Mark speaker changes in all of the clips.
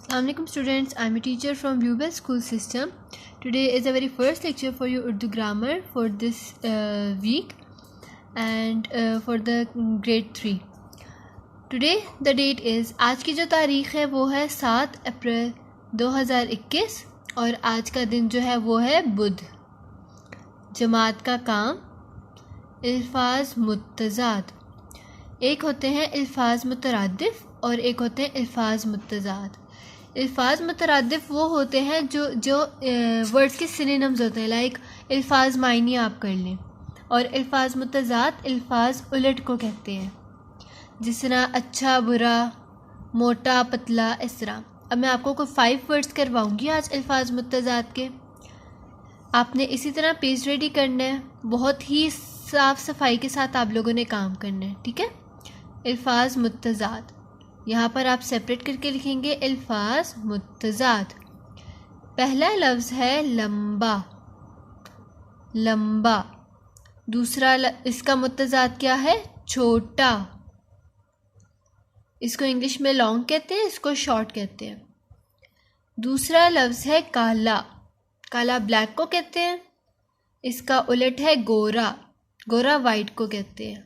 Speaker 1: Assalamualaikum students, I am a teacher from Viewbell School System. Today is the very first lecture for your Urdu grammar for this week and for the grade 3. Today the date is, आज की जो तारीख़ है वो है 7 अप्रैल 2021 और आज का दिन जो है वो है बुध। जमात का काम अल्फाज मुत्तज़ाद, एक होते हैं अल्फाज मुतरादिफ और एक होते हैं अल्फाज मुत्तज़ाद। अल्फाज मुतरादिफ वो होते हैं जो वर्ड्स के सिनोनिम्स होते हैं, लाइक अल्फाज मायनी आप कर लें, और अल्फाज मुत्तज़ाद अल्फाज उलट को कहते हैं, जिस तरह अच्छा बुरा, मोटा पतला, इस तरह। अब मैं आपको कोई 5 वर्ड्स करवाऊंगी आज अल्फाज मुत्तज़ाद के। आपने इसी तरह पेज रेडी करना है, बहुत ही साफ़ सफाई के साथ आप लोगों ने काम करना है, ठीक है। अल्फाज मुत्तज़ाद, यहाँ पर आप सेपरेट करके लिखेंगे अल्फाज मुत्तज़ाद। पहला लफ्ज़ है लंबा, लंबा। दूसरा इसका मुत्तज़ाद क्या है? छोटा। इसको इंग्लिश में लॉन्ग कहते हैं, इसको शॉर्ट कहते हैं। दूसरा लफ्ज़ है काला, काला ब्लैक को कहते हैं। इसका उलट है गोरा, गोरा वाइट को कहते हैं।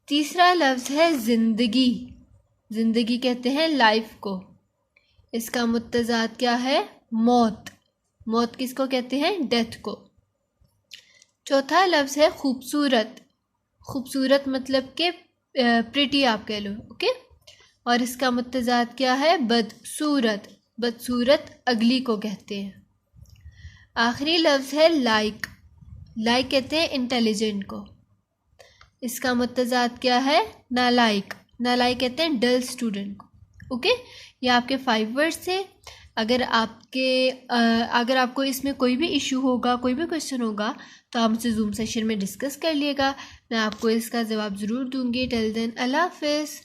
Speaker 1: तीसरा लफ्ज़ है ज़िंदगी, ज़िंदगी कहते हैं लाइफ को। इसका मुत्तज़ाद क्या है? मौत, मौत किसको कहते हैं? डेथ को। चौथा लफ्ज़ है खूबसूरत, खूबसूरत मतलब के प्रिटी आप कह लो, ओके। और इसका मुत्तज़ाद क्या है? बदसूरत, बदसूरत अगली को कहते हैं। आखिरी लफ्ज़ है लाइक, लाइक कहते हैं इंटेलिजेंट को। इसका मुत्तज़ाद क्या है? नालाइक, नालाइक कहते हैं डल स्टूडेंट को, ओके। ये आपके 5 वर्ड्स थे। अगर आपको इसमें कोई भी इशू होगा, कोई भी क्वेश्चन होगा, तो आप मुझसे जूम सेशन में डिस्कस कर लिएगा, मैं आपको इसका जवाब ज़रूर दूंगी। टिल देन अल्लाह हाफ़िज़।